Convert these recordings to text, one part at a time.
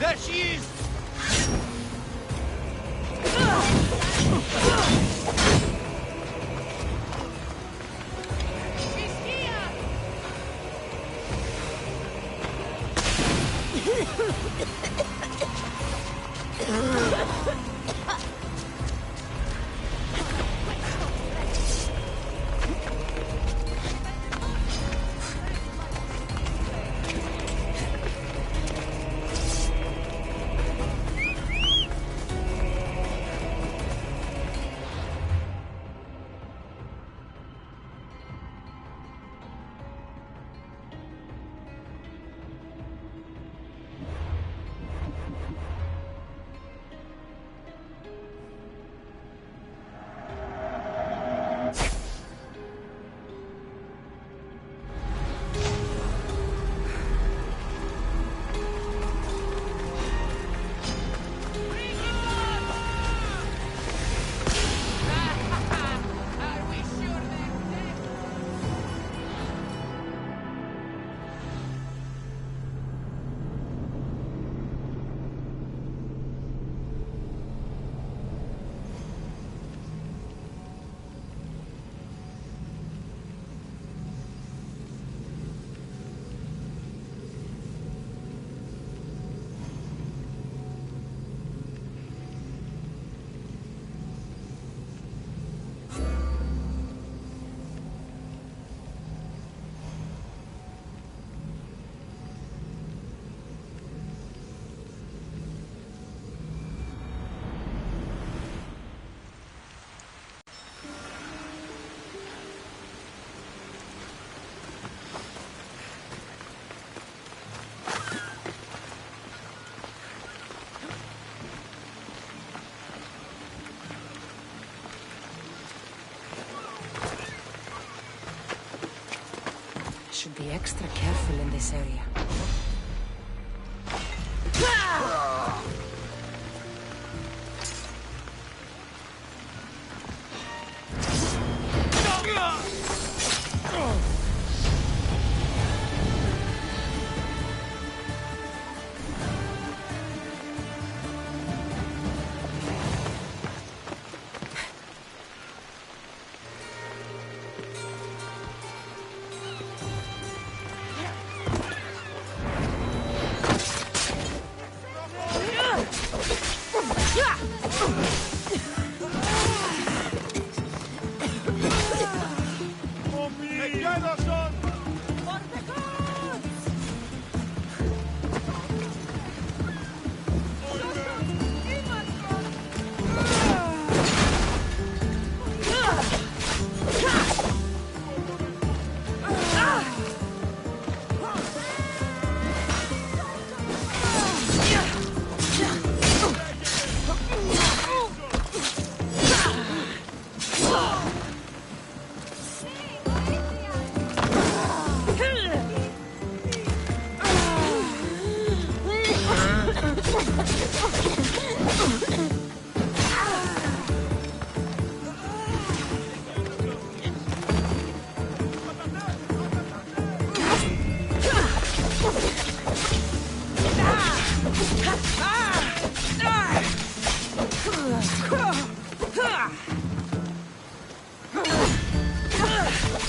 There she is! Should be extra careful in this area.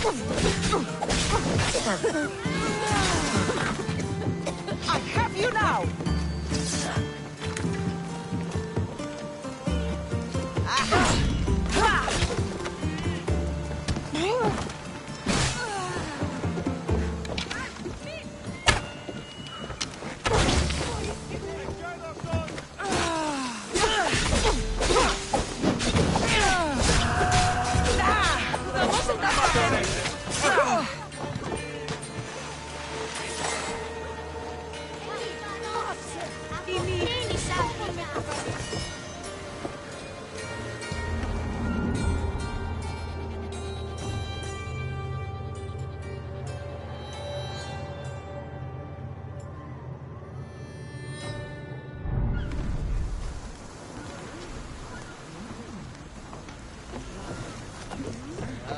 I have you now!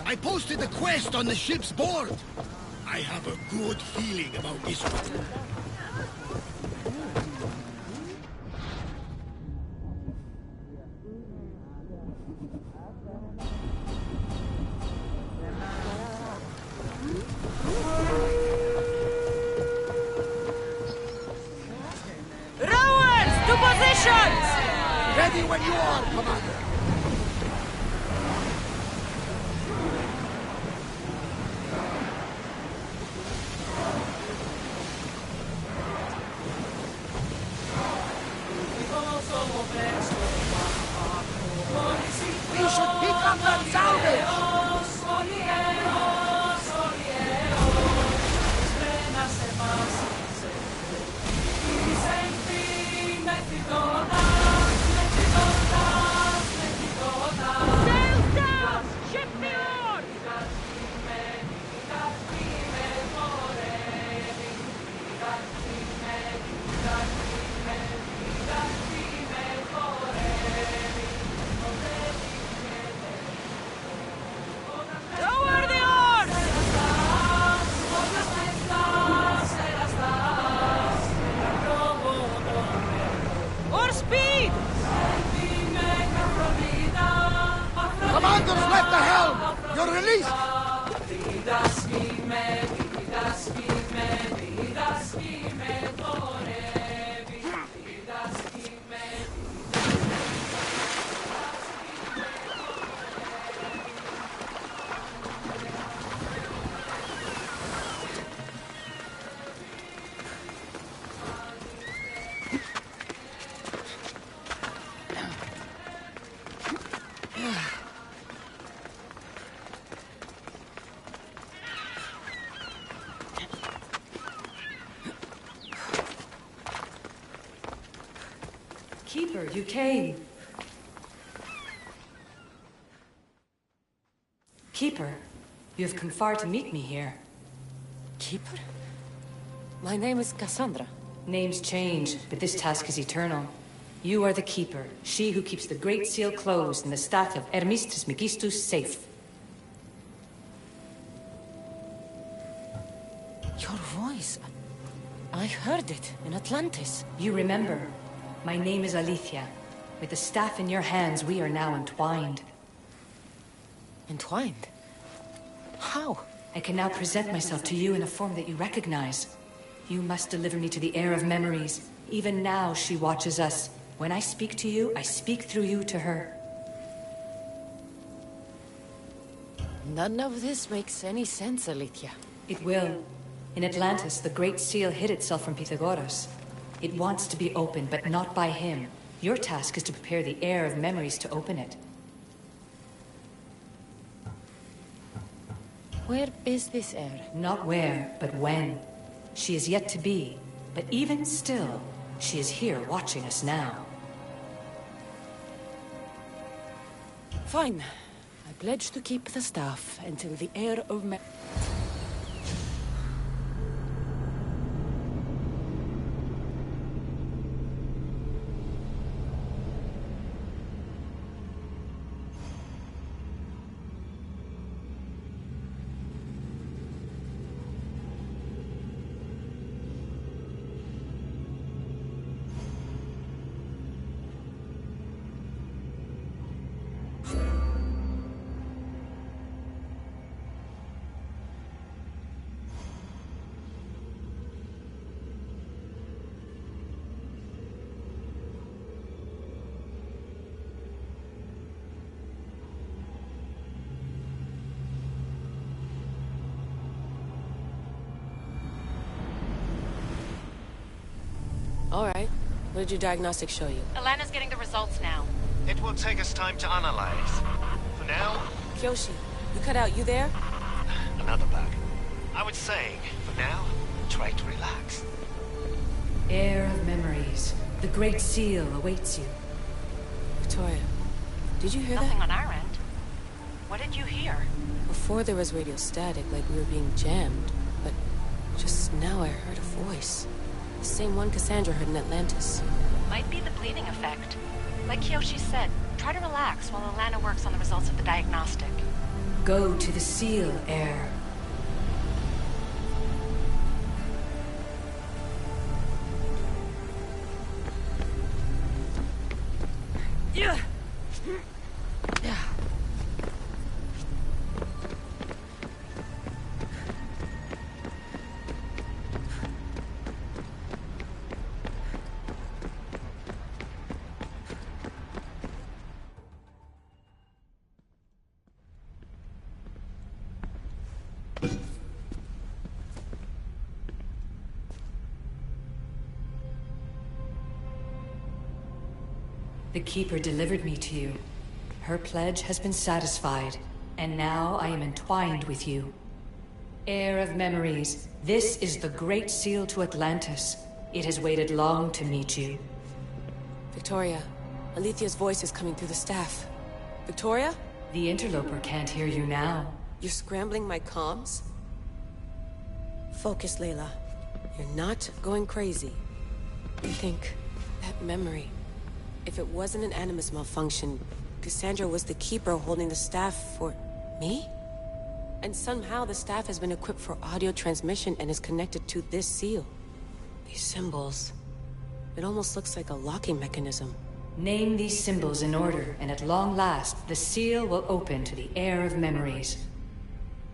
I posted the quest on the ship's board. I have a good feeling about this one. Rowers, to positions! Ready when you are, Commander. We should pick up that salvage! Sails down! Ship the oars! Lower the oars! Oar speed! Commander's left the helm! You're released! Keeper, you came. Keeper, you have come far to meet me here. Keeper? My name is Cassandra. Names change, but this task is eternal. You are the Keeper, she who keeps the Great Seal closed and the staff of Hermes Trismegistus safe. Your voice. I heard it in Atlantis. You remember. My name is Alethea. With the staff in your hands, we are now entwined. Entwined? How? I can now present myself to you in a form that you recognize. You must deliver me to the heir of memories. Even now, she watches us. When I speak to you, I speak through you to her. None of this makes any sense, Alethea. It will. In Atlantis, the Great Seal hid itself from Pythagoras. It wants to be opened, but not by him. Your task is to prepare the heir of memories to open it. Where is this heir? Not where, but when. She is yet to be, but even still, she is here watching us now. Fine. I pledge to keep the staff until the heir of All right. What did your diagnostic show you? Alana's getting the results now. It will take us time to analyze. For now, Kyoshi, you cut out. You there? another bug. I would say, for now, try to relax. Heir of memories. The Great Seal awaits you. Victoria, did you hear Nothing that? on our end. What did you hear? Before there was radio static, like we were being jammed. But just now I heard a voice. The same one Cassandra heard in Atlantis. Might be the bleeding effect. Like Kyoshi said, try to relax while Alana works on the results of the diagnostic. Go to the seal, Heir. Yeah. The Keeper delivered me to you. Her pledge has been satisfied, and now I am entwined with you. Heir of memories, this is the Great Seal to Atlantis. It has waited long to meet you. Victoria, Alethia's voice is coming through the staff. Victoria? The interloper can't hear you now. You're scrambling my comms? Focus, Layla. You're not going crazy. You think that memory... If it wasn't an Animus malfunction, Cassandra was the Keeper holding the staff for... me? And somehow the staff has been equipped for audio transmission and is connected to this seal. These symbols... It almost looks like a locking mechanism. Name these symbols in order, and at long last, the seal will open to the Heir of memories.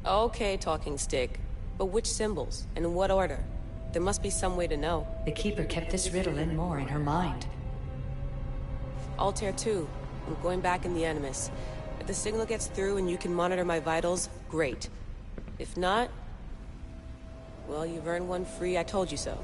Okay, talking stick. But which symbols? And in what order? There must be some way to know. The Keeper kept this riddle and more in her mind. Altair 2. I'm going back in the Animus. If the signal gets through and you can monitor my vitals, great. If not... well, you've earned one free, I told you so.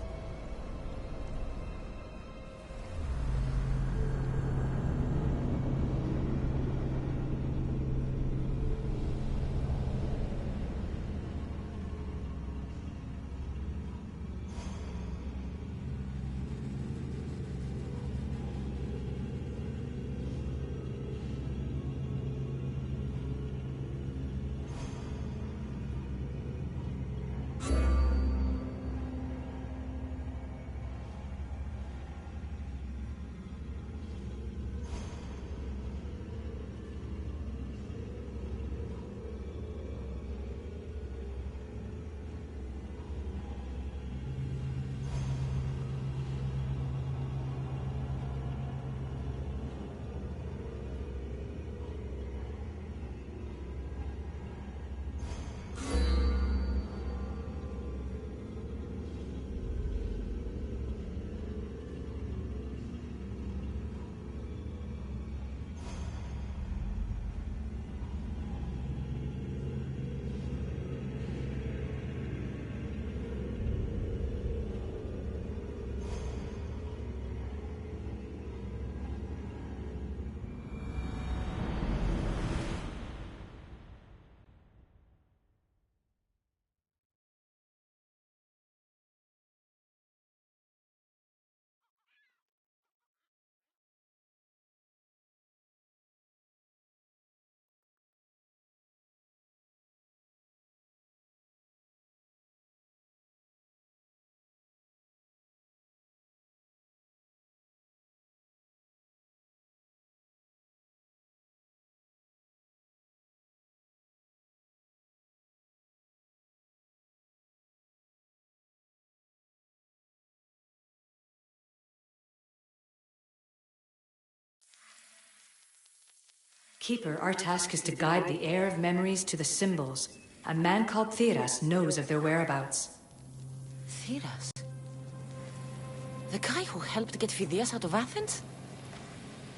Keeper, our task is to guide the Heir of memories to the symbols. A man called Theras knows of their whereabouts. Theras? The guy who helped get Phidias out of Athens?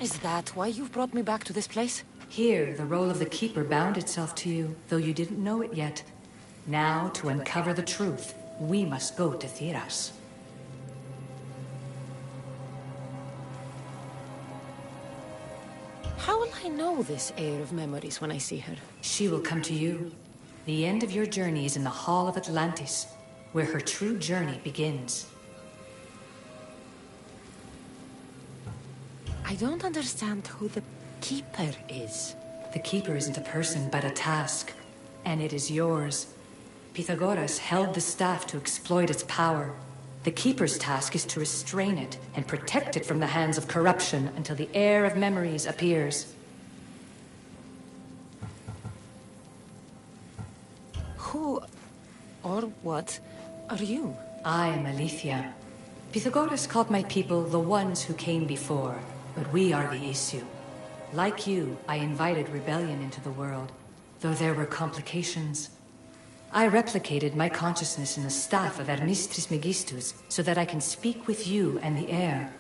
Is that why you've brought me back to this place? Here, the role of the Keeper bound itself to you, though you didn't know it yet. Now, to uncover the truth, we must go to Theras. know this heir of memories when I see her. She will come to you. The end of your journey is in the Hall of Atlantis, where her true journey begins. I don't understand who the Keeper is. The Keeper isn't a person, but a task. And it is yours. Pythagoras held the staff to exploit its power. The Keeper's task is to restrain it and protect it from the hands of corruption until the heir of memories appears. Who or what are you? I am Aletheia. Pythagoras called my people the ones who came before, but we are the issue. Like you, I invited rebellion into the world, though there were complications. I replicated my consciousness in the staff of Hermes Trismegistus so that I can speak with you and the heir.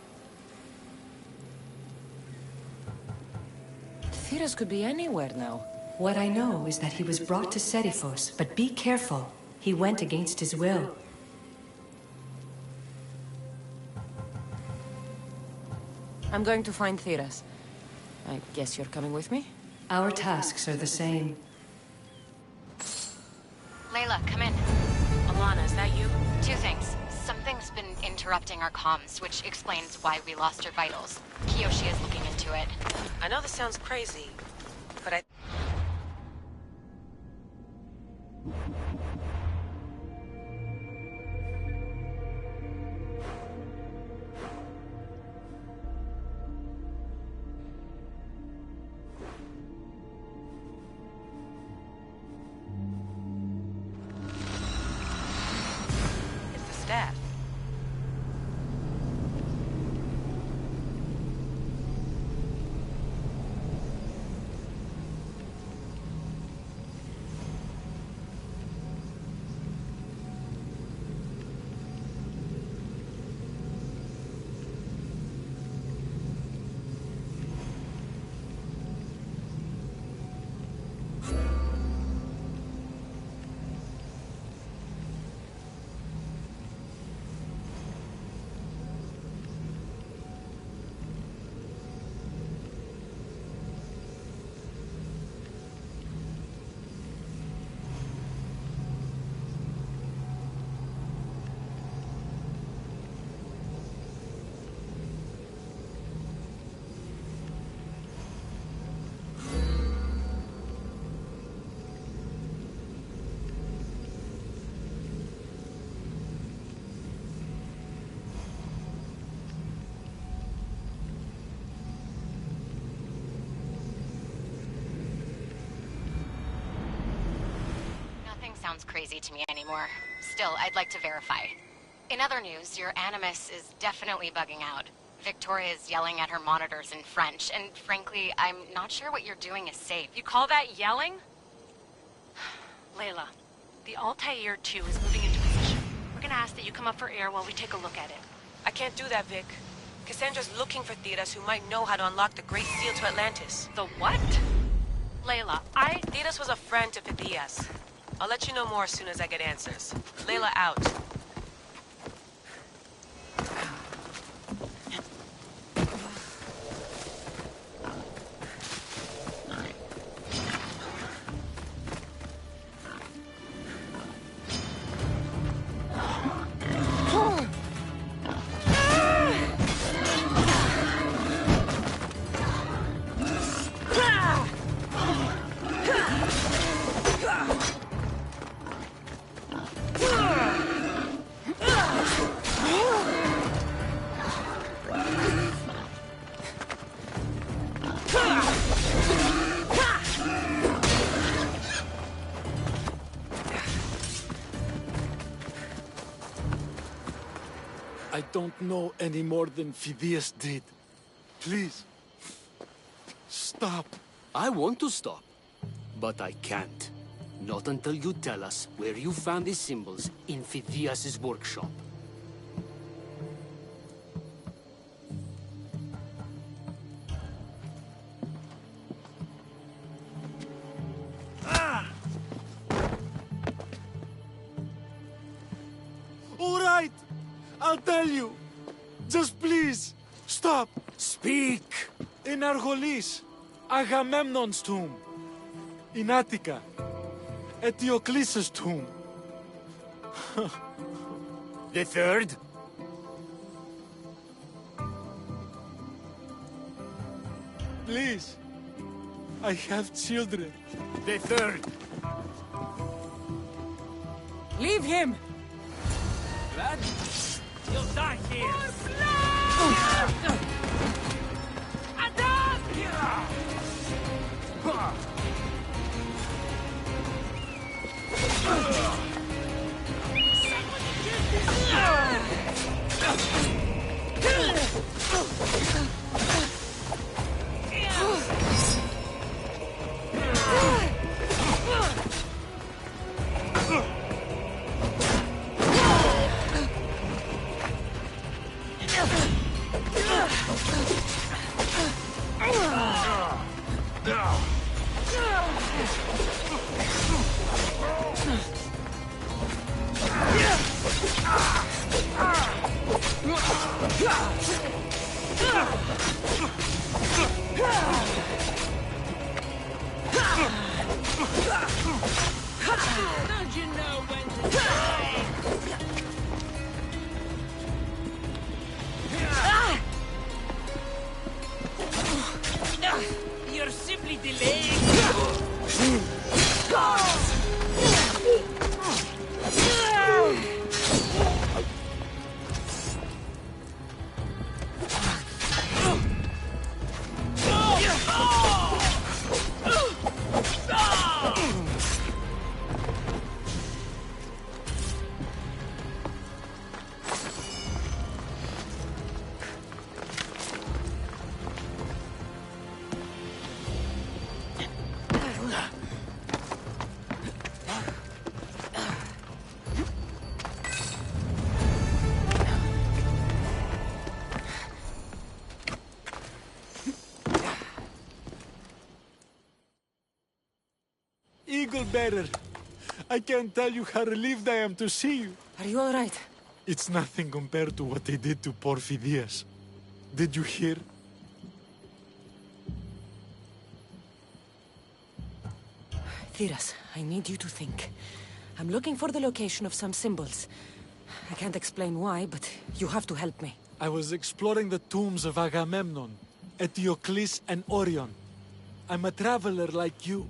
Theras could be anywhere now. What I know is that he was brought to Seriphos, but be careful. He went against his will. I'm going to find Theras. I guess you're coming with me? Our tasks are the same. Layla, come in. Alana, is that you? Two things. Something's been interrupting our comms, which explains why we lost our vitals. Kiyoshi is looking into it. I know this sounds crazy, but I... It's the staff. Nothing sounds crazy to me anymore. Still, I'd like to verify. In other news, your Animus is definitely bugging out. Victoria is yelling at her monitors in French, and frankly, I'm not sure what you're doing is safe. You call that yelling? Layla, the Altair 2 is moving into position. We're gonna ask that you come up for air while we take a look at it. I can't do that, Vic. Cassandra's looking for Theras who might know how to unlock the Great Seal to Atlantis. The what? Layla, Theras was a friend to Phidias. I'll let you know more as soon as I get answers. Layla out. I don't know any more than Phidias did. Please, stop. I want to stop, but I can't. Not until you tell us where you found these symbols in Phidias' workshop. All right, I'll tell you. Just please, stop. Speak! In Argolis, Agamemnon's tomb. In Attica. Eteocles' tomb. The third? Please. I have children. The third. Leave him! Lad, you'll die here. You're simply delaying. Eagle bearer. I can't tell you how relieved I am to see you. Are you all right? It's nothing compared to what they did to poor Phidias. Did you hear? Thiras, I need you to think. I'm looking for the location of some symbols. I can't explain why, but you have to help me. I was exploring the tombs of Agamemnon, Eteocles, and Orion. I'm a traveler like you.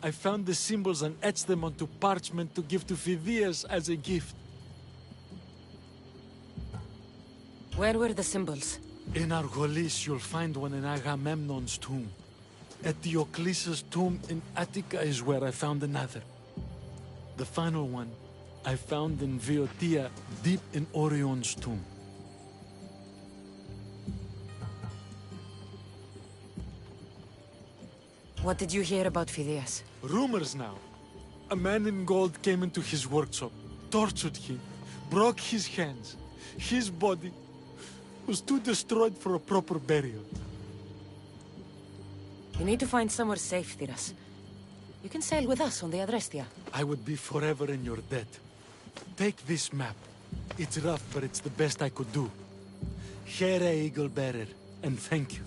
I found the symbols and etched them onto parchment to give to Phidias as a gift. Where were the symbols? In Argolis, you'll find one in Agamemnon's tomb. Eteocles' tomb in Attica is where I found another. The final one, I found in Boeotia, deep in Orion's tomb. What did you hear about Phidias? Rumors now. A man in gold came into his workshop, tortured him, broke his hands. His body was too destroyed for a proper burial. You need to find somewhere safe, Thiras. You can sail with us on the Adrestia. I would be forever in your debt. Take this map. It's rough, but it's the best I could do. Here, Eagle Bearer, and thank you.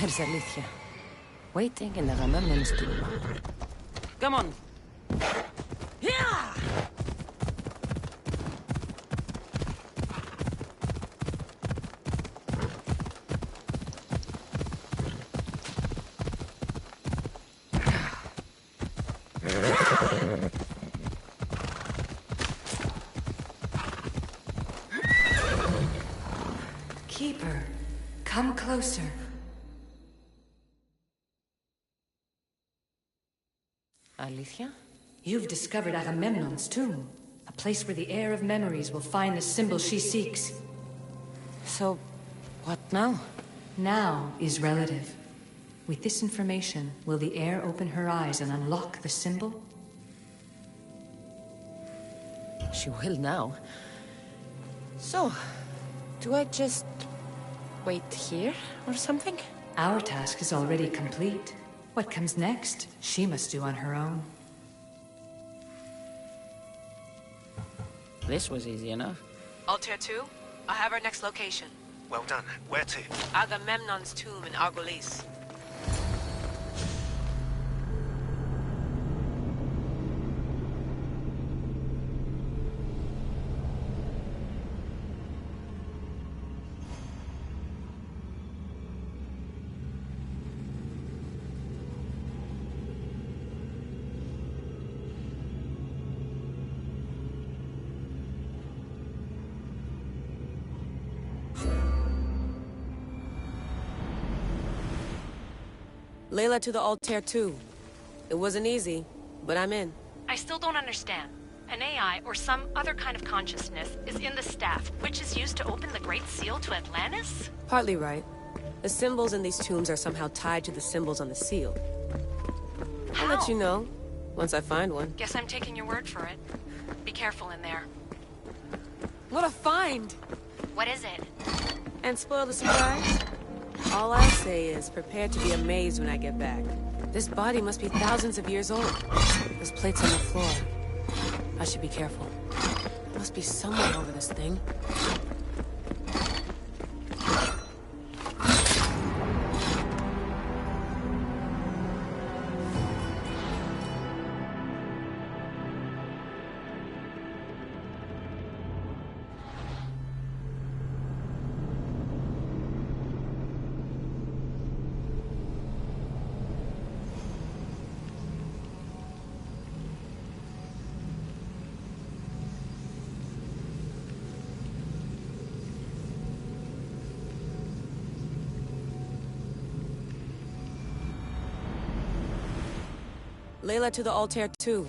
There's Alicia, waiting in the Agamemnon's tomb. Come on. Yeah! Keeper, come closer. Alicia? You've discovered Agamemnon's tomb, a place where the heir of memories will find the symbol she seeks. So, what now? Now is relative. With this information, will the heir open her eyes and unlock the symbol? She will now. So, do I just wait here or something? Our task is already complete. What comes next, she must do on her own. This was easy enough. Altair 2, I have our next location. Well done. Where to? Agamemnon's tomb in Argolis. Layla to the Altair 2. It wasn't easy, but I'm in. I still don't understand. An AI or some other kind of consciousness is in the staff, which is used to open the Great Seal to Atlantis? Partly right. The symbols in these tombs are somehow tied to the symbols on the seal. I'll let you know, once I find one. Guess I'm taking your word for it. Be careful in there. What a find! What is it? And spoil the surprise? All I'll say is, prepare to be amazed when I get back. This body must be thousands of years old. There's plates on the floor. I should be careful. There must be someone over this thing. Layla to the Altair 2.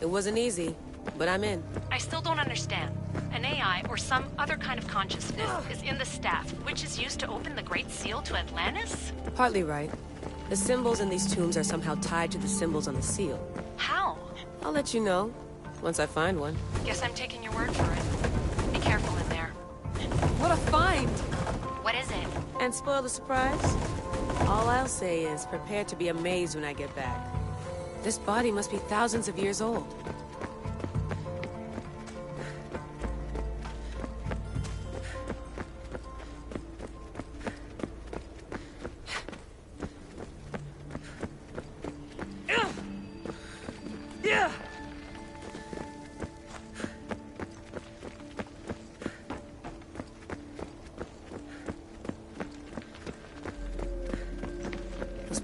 It wasn't easy, but I'm in. I still don't understand. An AI or some other kind of consciousness is in the staff, which is used to open the Great Seal to Atlantis? Partly right. The symbols in these tombs are somehow tied to the symbols on the seal. How? I'll let you know, once I find one. Guess I'm taking your word for it. Be careful in there. What a find! What is it? And spoil the surprise? All I'll say is, prepare to be amazed when I get back. This body must be thousands of years old.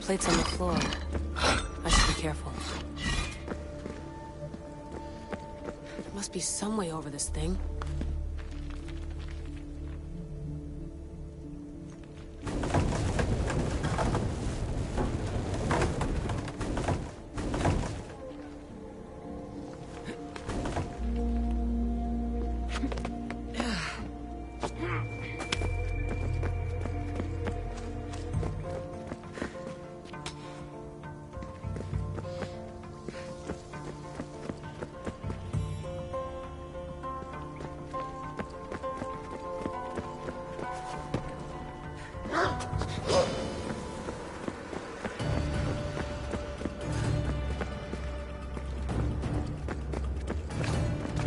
plates on the floor. I should be careful. There must be some way over this thing.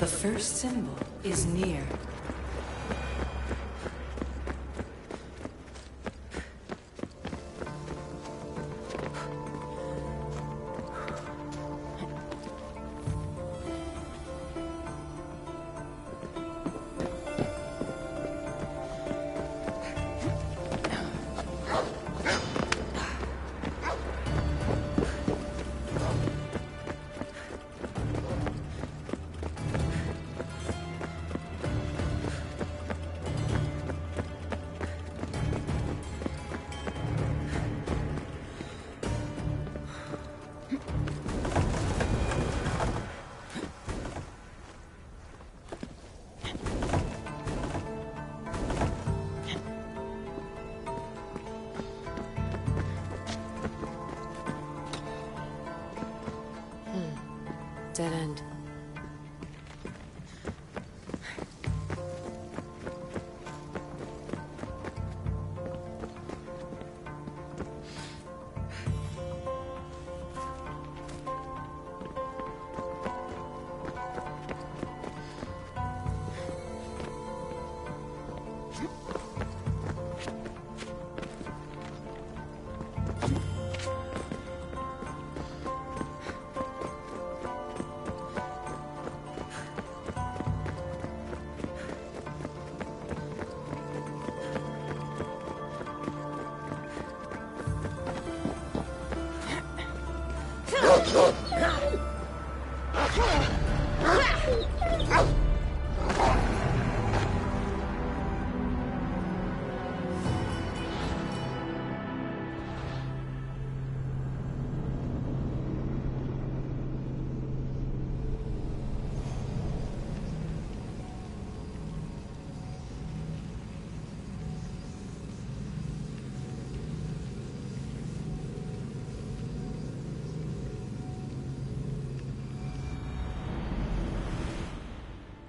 The first symbol is near. Dead end.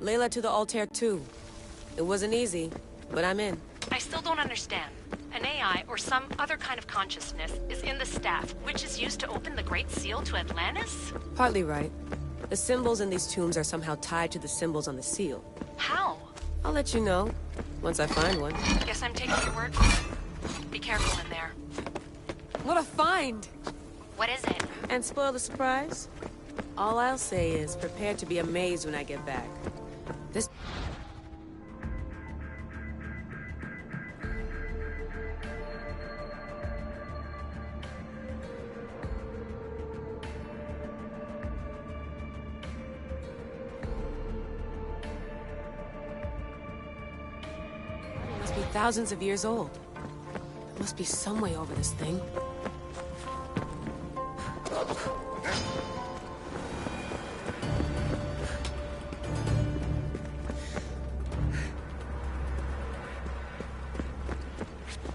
Layla to the Altair 2. It wasn't easy, but I'm in. I still don't understand. An AI or some other kind of consciousness is in the staff, which is used to open the Great Seal to Atlantis? Partly right. The symbols in these tombs are somehow tied to the symbols on the seal. How? I'll let you know, once I find one. Guess I'm taking your word for it. Be careful in there. What a find! What is it? And spoil the surprise? All I'll say is, prepare to be amazed when I get back. This... must be thousands of years old. There must be some way over this thing.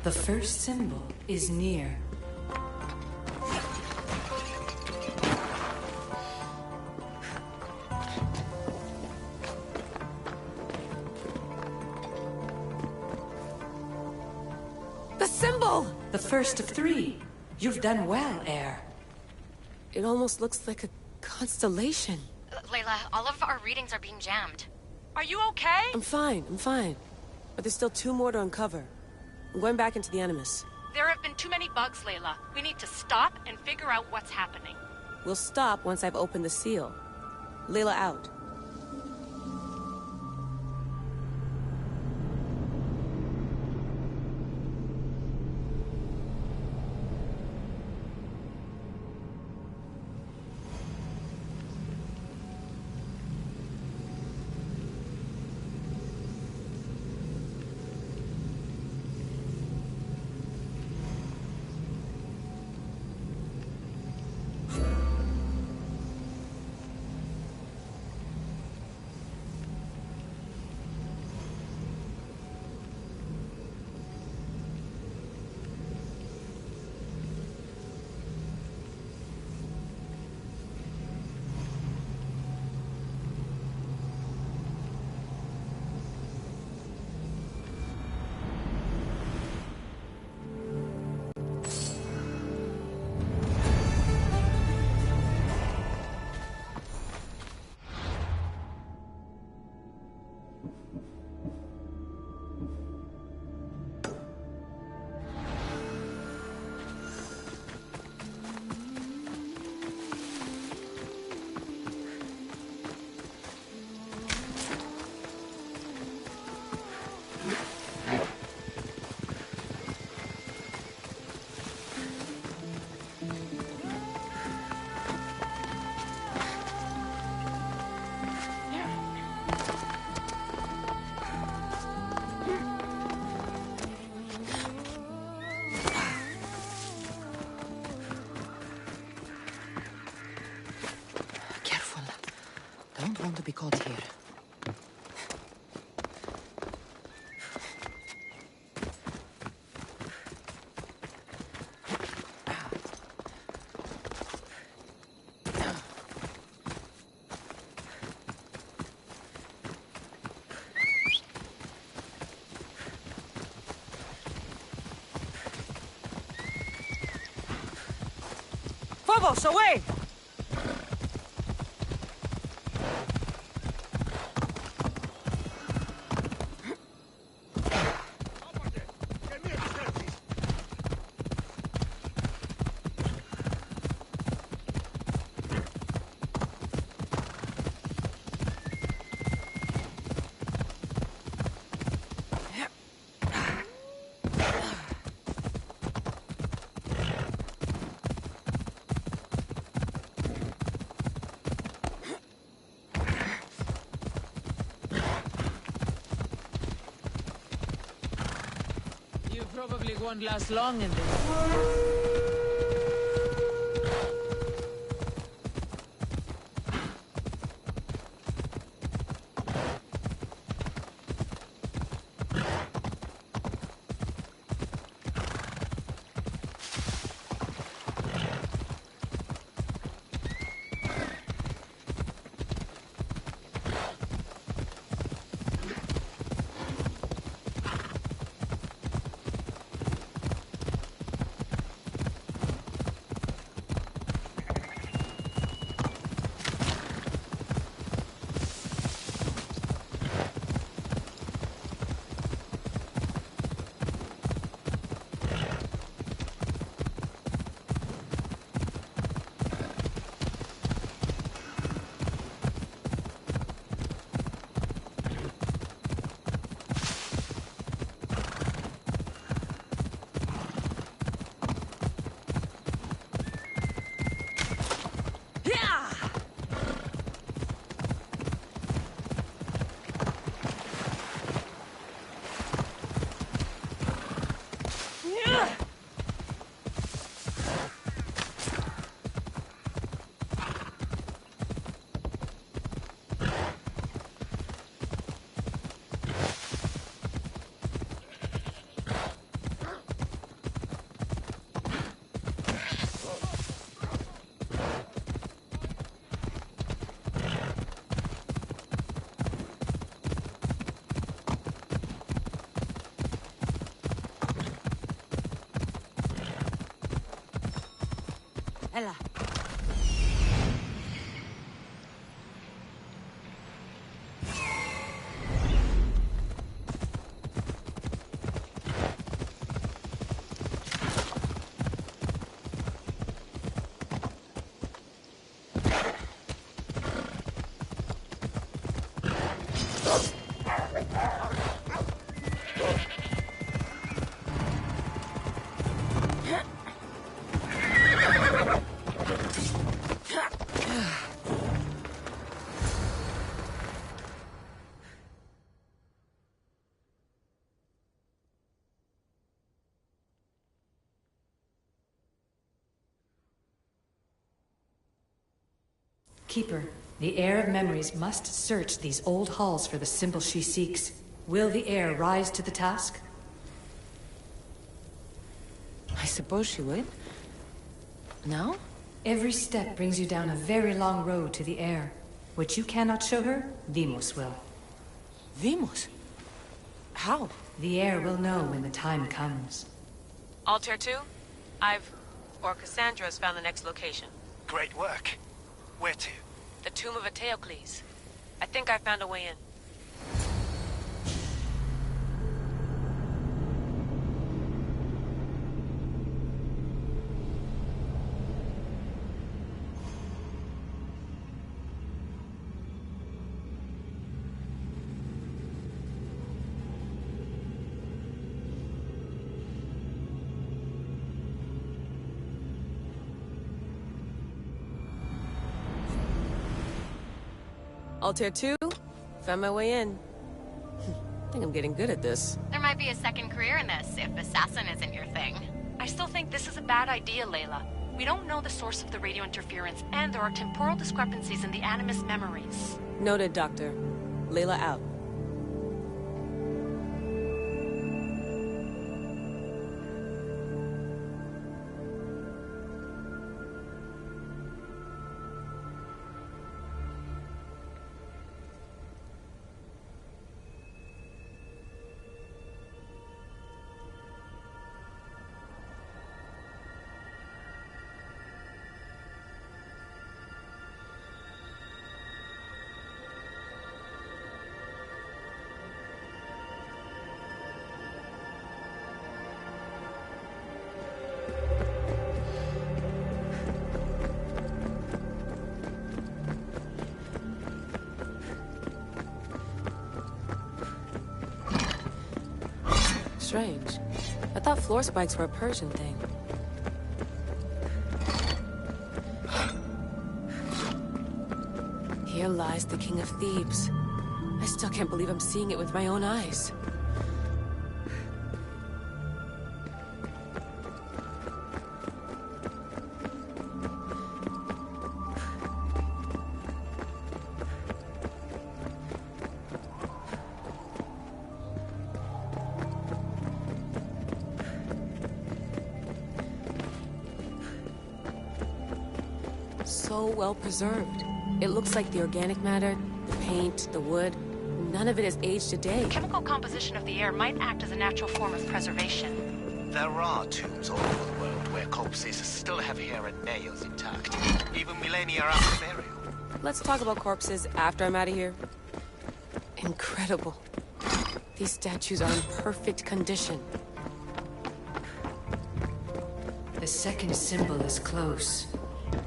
The first symbol is near. The symbol! The first of three. You've done well, Air. It almost looks like a constellation. Layla, all of our readings are being jammed. Are you okay? I'm fine. But there's still 2 more to uncover. I'm going back into the Animus. There have been too many bugs, Layla. We need to stop and figure out what's happening. We'll stop once I've opened the seal. Layla out. don't want to be caught here. Phobos, away! You probably won't last long in this. Ella. Keeper, the heir of memories must search these old halls for the symbol she seeks. Will the heir rise to the task? I suppose she would. No? Every step brings you down a very long road to the heir. What you cannot show her, Vimos will. Vimos? How? The heir will know when the time comes. Altair 2, Cassandra's found the next location. Great work. Where to? The tomb of Eteocles. I think I found a way in. Altair 2, found my way in. I think I'm getting good at this. There might be a second career in this, if assassin isn't your thing. I still think this is a bad idea, Layla. We don't know the source of the radio interference, and there are temporal discrepancies in the Animus memories. Noted, Doctor. Layla out. Strange. I thought floor spikes were a Persian thing. Here lies the King of Thebes. I still can't believe I'm seeing it with my own eyes. So well preserved. It looks like the organic matter, the paint, the wood, none of it has aged a day. The chemical composition of the air might act as a natural form of preservation. There are tombs all over the world where corpses still have hair and nails intact, even millennia after burial. Let's talk about corpses after I'm out of here. Incredible. These statues are in perfect condition. The second symbol is close.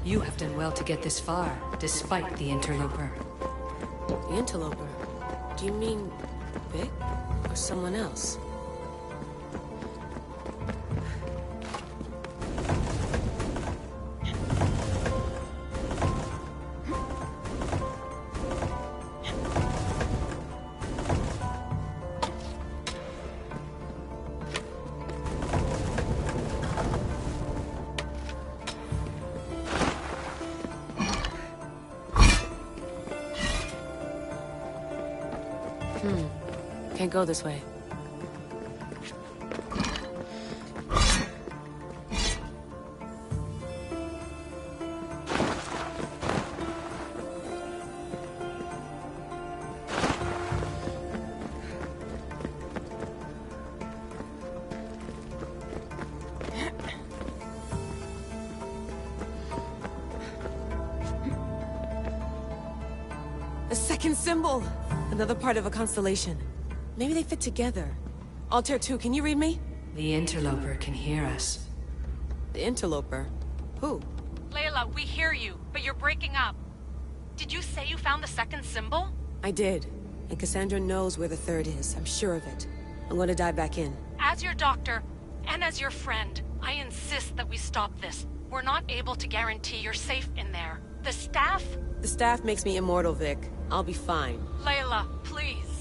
You have done well to get this far, despite the interloper. The interloper? Do you mean Vic? Or someone else? Can't go this way. A second symbol! Another part of a constellation. Maybe they fit together. Altair 2, can you read me? The interloper can hear us. The interloper? Who? Layla, we hear you, but you're breaking up. Did you say you found the second symbol? I did. And Cassandra knows where the third is. I'm sure of it. I'm going to dive back in. As your doctor, and as your friend, I insist that we stop this. We're not able to guarantee you're safe in there. The staff? The staff makes me immortal, Vic. I'll be fine. Layla, please.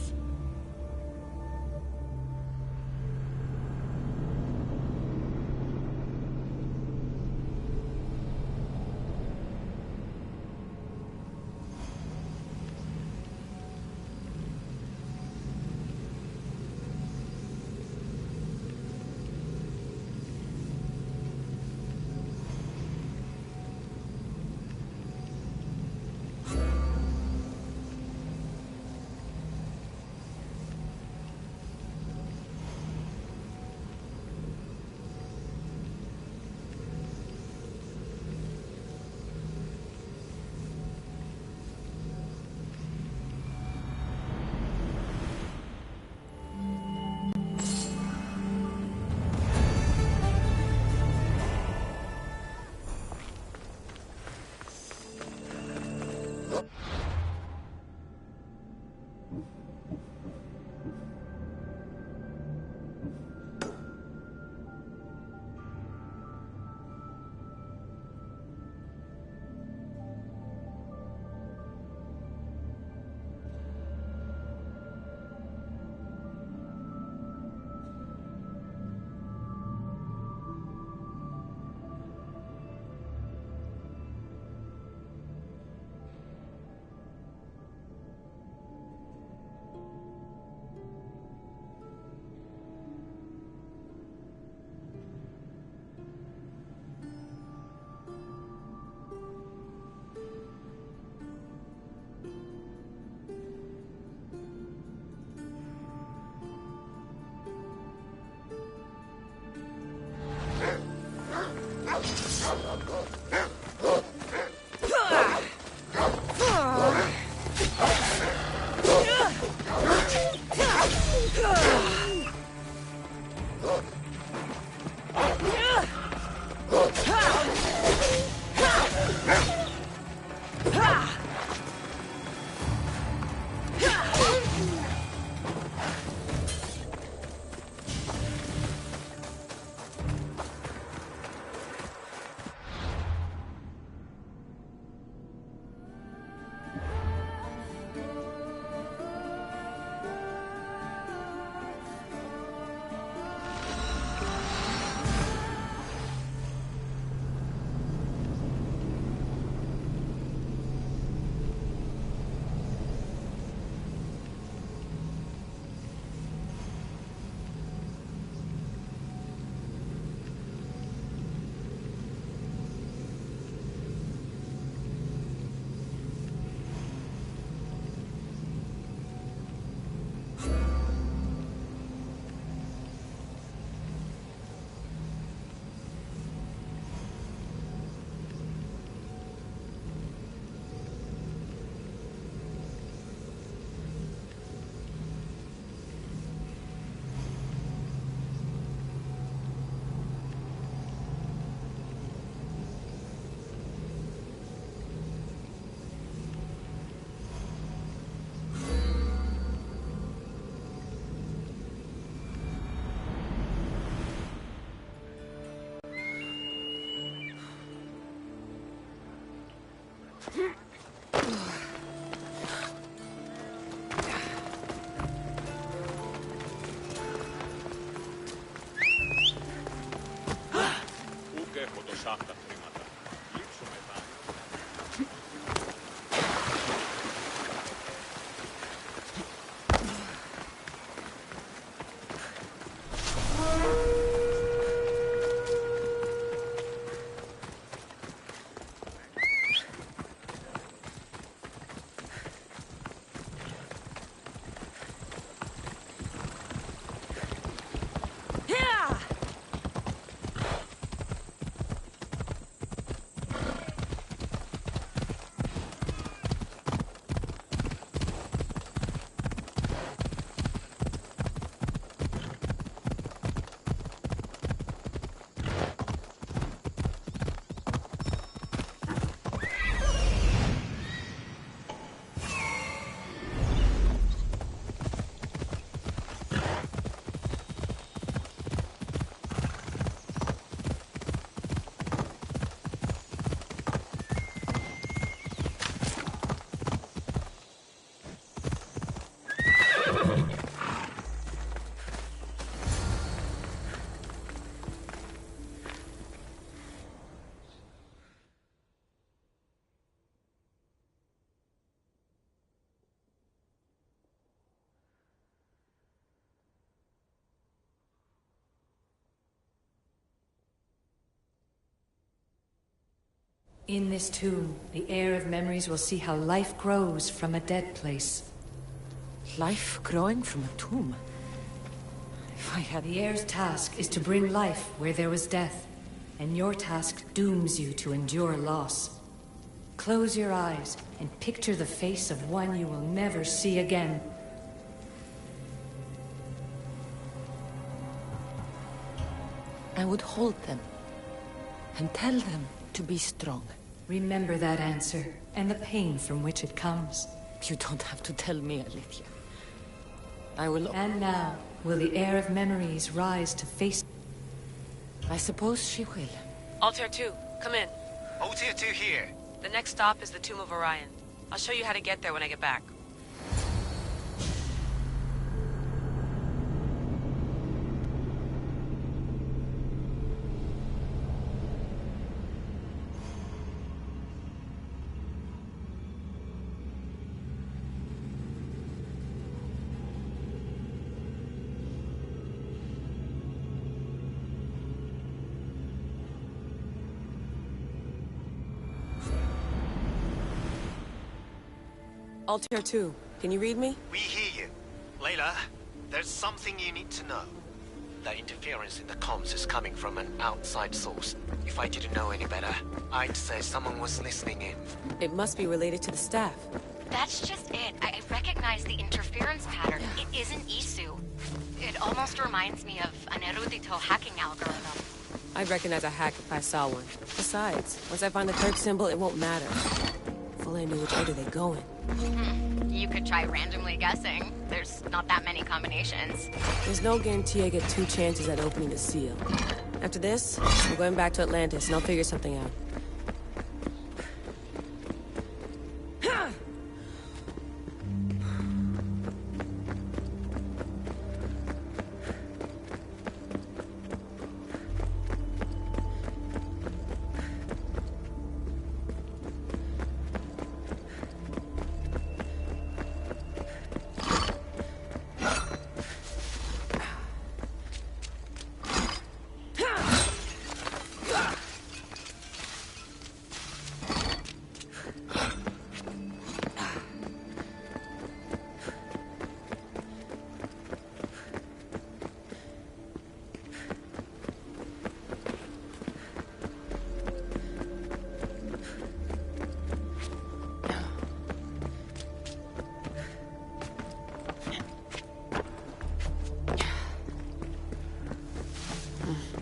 In this tomb, the heir of memories will see how life grows from a dead place. Life growing from a tomb? If I had... The heir's task is to bring life where there was death, and your task dooms you to endure loss. Close your eyes and picture the face of one you will never see again. I would hold them and tell them to be strong. Remember that answer, and the pain from which it comes. You don't have to tell me, Alethea. I will... And now, will the heir of memories rise to face... I suppose she will. Altair 2, come in. Altair 2 here. The next stop is the Tomb of Orion. I'll show you how to get there when I get back. Altair 2, can you read me? We hear you. Layla, there's something you need to know. The interference in the comms is coming from an outside source. If I didn't know any better, I'd say someone was listening in. It must be related to the staff. That's just it. I recognize the interference pattern. It isn't Isu. It almost reminds me of an Erudito hacking algorithm. I'd recognize a hack if I saw one. Besides, once I find the third symbol, it won't matter. If only I knew which order they go in. You could try randomly guessing. There's not that many combinations. There's no guarantee I get 2 chances at opening the seal. After this, I'm going back to Atlantis and I'll figure something out.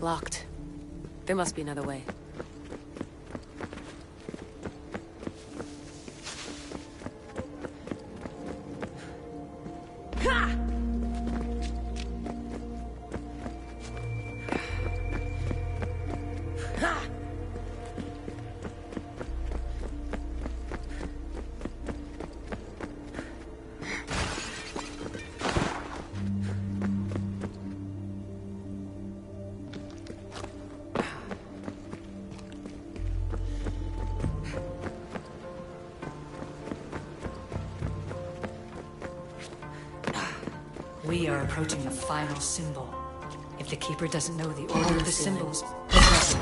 Locked. There must be another way. We are approaching the final symbol. If the Keeper doesn't know the order of the symbols, he'll press it.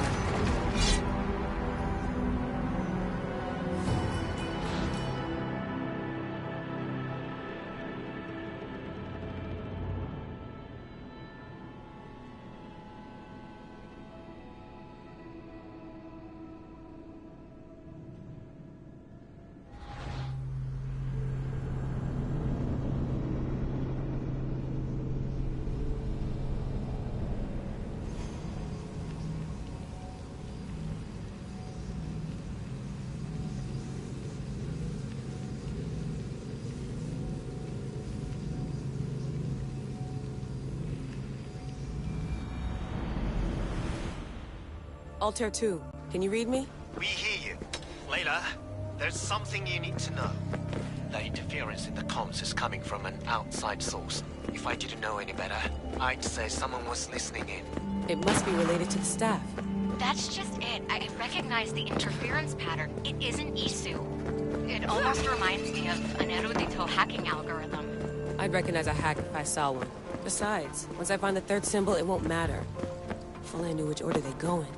Altair 2, can you read me? We hear you. Layla, there's something you need to know. The interference in the comms is coming from an outside source. If I didn't know any better, I'd say someone was listening in. It must be related to the staff. That's just it. I recognize the interference pattern. It isn't Isu. It almost reminds me of an erudito hacking algorithm. I'd recognize a hack if I saw one. Besides, once I find the third symbol, it won't matter. If only I knew which order they go in.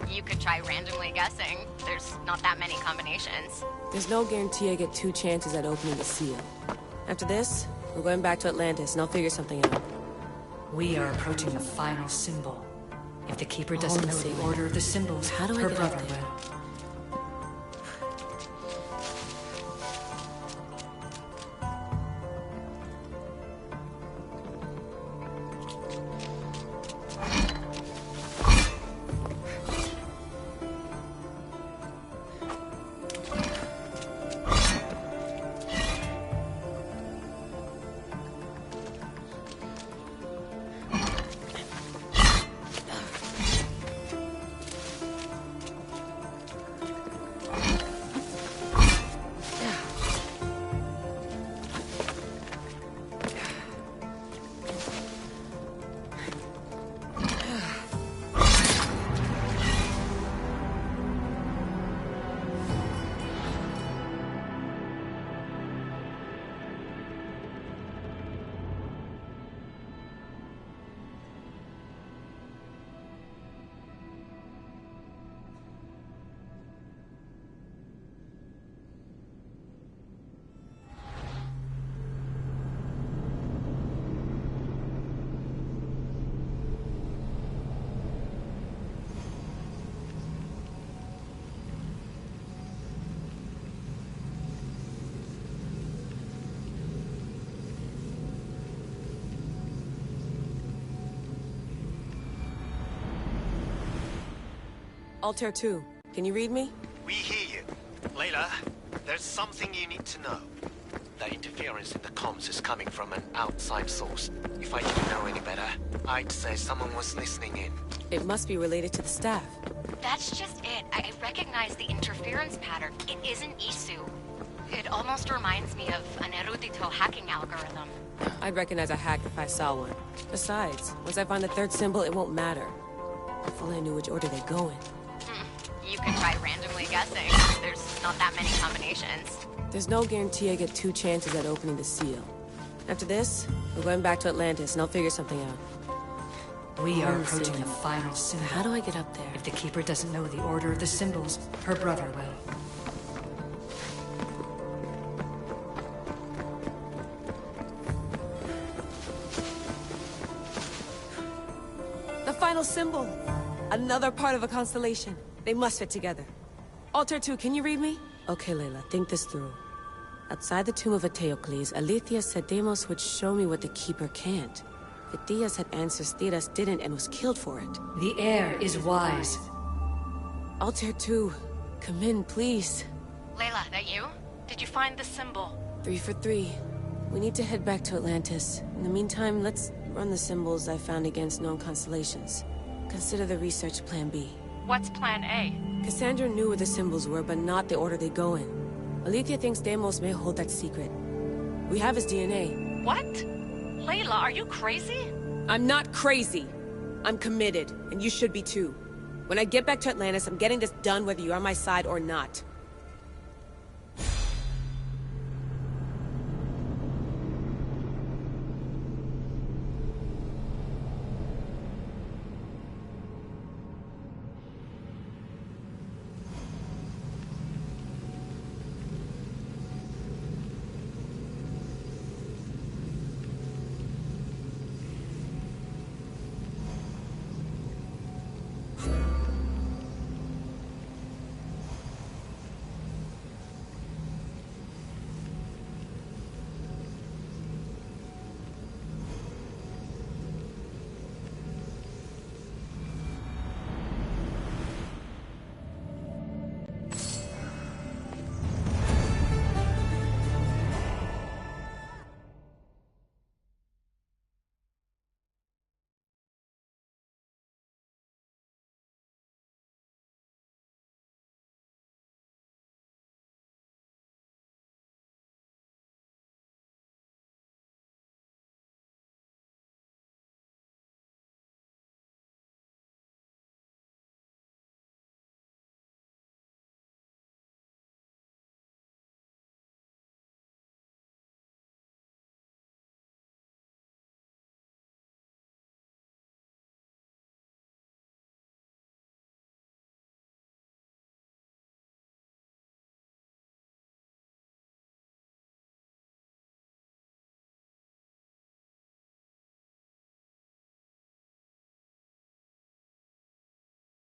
You could try randomly guessing. There's not that many combinations. There's no guarantee I get 2 chances at opening the seal. After this, we're going back to Atlantis, and I'll figure something out. We are approaching the final symbol. If the Keeper doesn't know the order of the symbols, how do I her get brother up there? will. Altair 2, can you read me? We hear you. Layla, there's something you need to know. The interference in the comms is coming from an outside source. If I didn't know any better, I'd say someone was listening in. It must be related to the staff. That's just it. I recognize the interference pattern. It isn't Isu. It almost reminds me of an erudito hacking algorithm. I'd recognize a hack if I saw one. Besides, once I find the third symbol, it won't matter. If only I knew which order they go in. You could try randomly guessing. There's not that many combinations. There's no guarantee I get 2 chances at opening the seal. After this, we're going back to Atlantis, and I'll figure something out. We are approaching the final symbol. How do I get up there? If the Keeper doesn't know the order of the symbols, her brother will. The final symbol! Another part of a constellation. They must fit together. Altair 2, can you read me? Okay, Layla, think this through. Outside the tomb of Eteocles, Alethea said Deimos would show me what the Keeper can't. Phidias had answers Theras didn't and was killed for it. The air is wise. Altair 2, come in, please. Layla, that you? Did you find the symbol? 3 for 3. We need to head back to Atlantis. In the meantime, let's run the symbols I found against known constellations. Consider the research plan B. What's plan A? Cassandra knew where the symbols were, but not the order they go in. Alethea thinks Deimos may hold that secret. We have his DNA. What? Layla, are you crazy? I'm not crazy. I'm committed, and you should be too. When I get back to Atlantis, I'm getting this done whether you're on my side or not.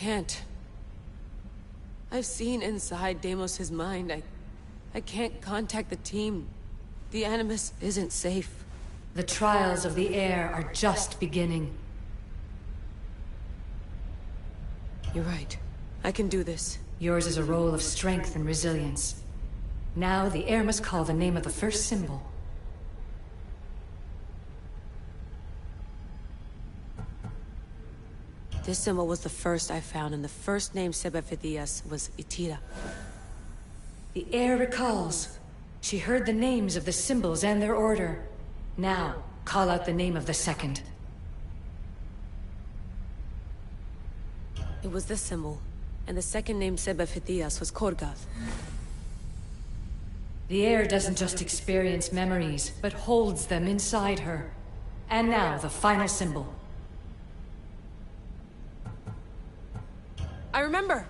can't. I've seen inside Deimos' mind. I can't contact the team. The Animus isn't safe. The trials of the air are just beginning. You're right. I can do this. Yours is a role of strength and resilience. Now the air must call the name of the first symbol. This symbol was the first I found, and the first name Sebefithias was Itira. The air recalls. She heard the names of the symbols and their order. Now, call out the name of the second. It was this symbol, and the second name Sebefithias was Korgath. The air doesn't just experience memories, but holds them inside her. And now, the final symbol. I remember!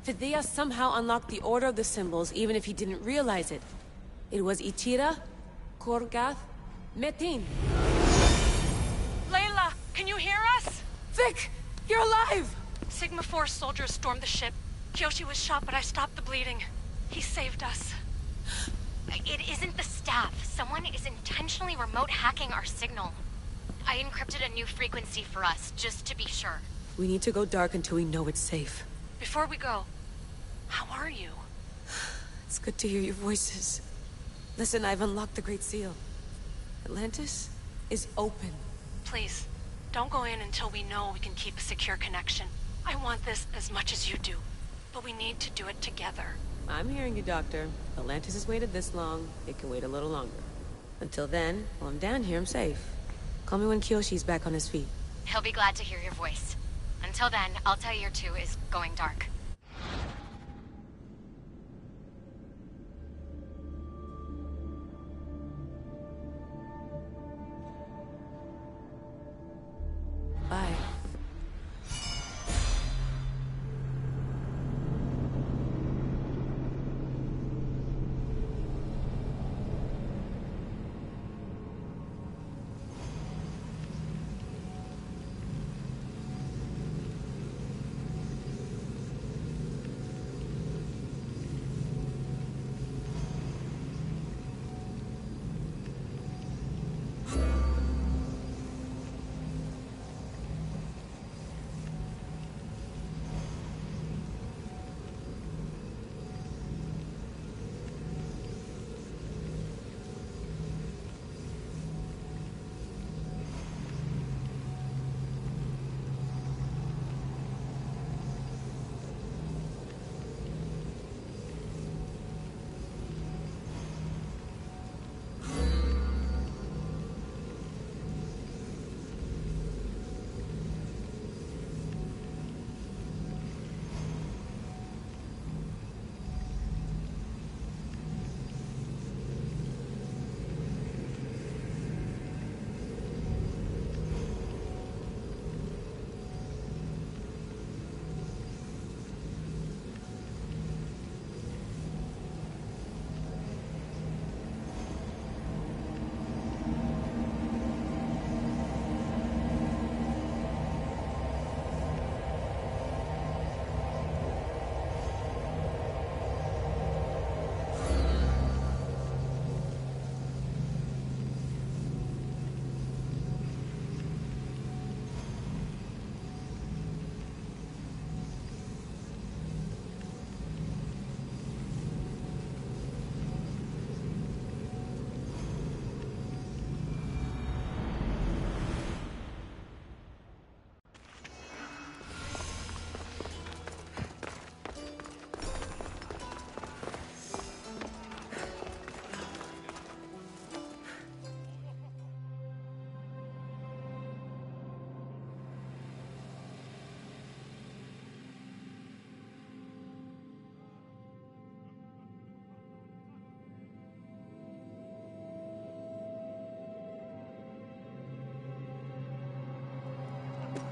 Phidias somehow unlocked the order of the symbols, even if he didn't realize it. It was Itira, Korgath, Metin. Layla, can you hear us? Vic! You're alive! Sigma 4 soldiers stormed the ship. Kyoshi was shot, but I stopped the bleeding. He saved us. It isn't the staff. Someone is intentionally remote hacking our signal. I encrypted a new frequency for us, just to be sure. We need to go dark until we know it's safe. Before we go, how are you? It's good to hear your voices. Listen, I've unlocked the Great Seal. Atlantis is open. Please, don't go in until we know we can keep a secure connection. I want this as much as you do, but we need to do it together. I'm hearing you, Doctor. Atlantis has waited this long. It can wait a little longer. Until then, while I'm down here, I'm safe. Call me when Kyoshi's back on his feet. He'll be glad to hear your voice. Until then, I'll tell Year 2 is going dark. Bye.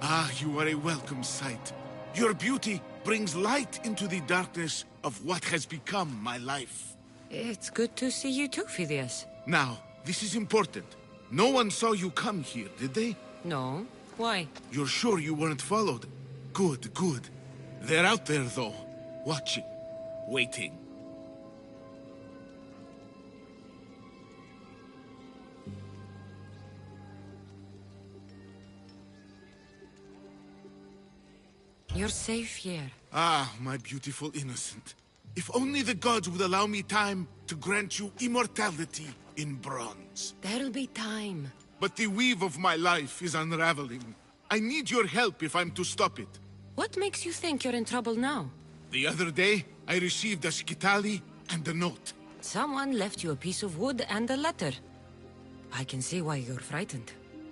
Ah, you are a welcome sight. Your beauty brings light into the darkness of what has become my life. It's good to see you too, Phidias. Now, this is important. No one saw you come here, did they? No. Why? You're sure you weren't followed? Good, good. They're out there, though, watching, waiting. You're safe here. Ah, my beautiful innocent. If only the gods would allow me time to grant you immortality in bronze. There'll be time. But the weave of my life is unraveling. I need your help if I'm to stop it. What makes you think you're in trouble now? The other day, I received a skitali and a note. Someone left you a piece of wood and a letter. I can see why you're frightened.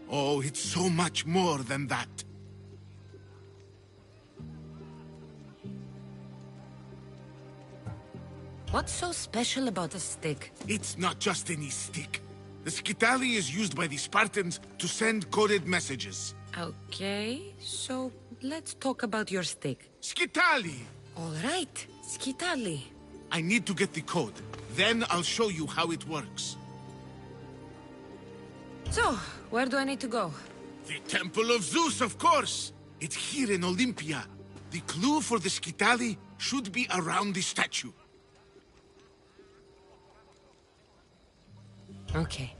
Oh, it's so much more than that. What's so special about a stick? It's not just any stick. The skitali is used by the Spartans to send coded messages. Okay, so let's talk about your stick. Skitali! All right, skitali. I need to get the code. Then I'll show you how it works. So, where do I need to go? The Temple of Zeus, of course! It's here in Olympia. The clue for the skitali should be around the statue. Okay.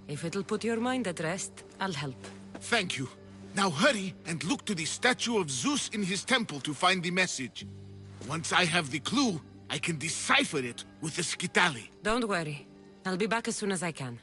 If it'll put your mind at rest, I'll help. Thank you. Now hurry and look to the statue of Zeus in his temple to find the message. Once I have the clue, I can decipher it with the skitali. Don't worry. I'll be back as soon as I can.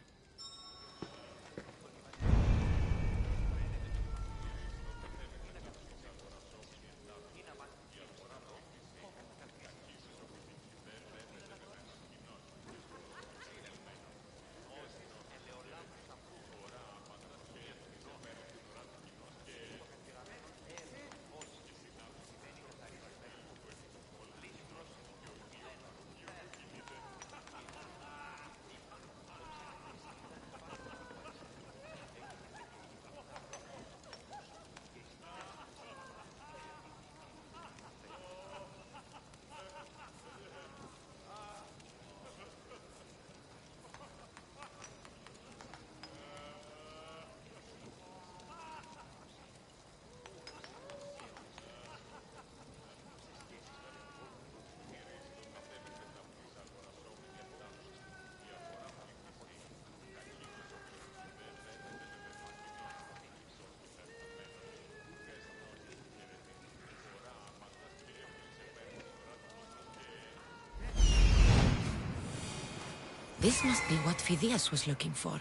This must be what Phidias was looking for.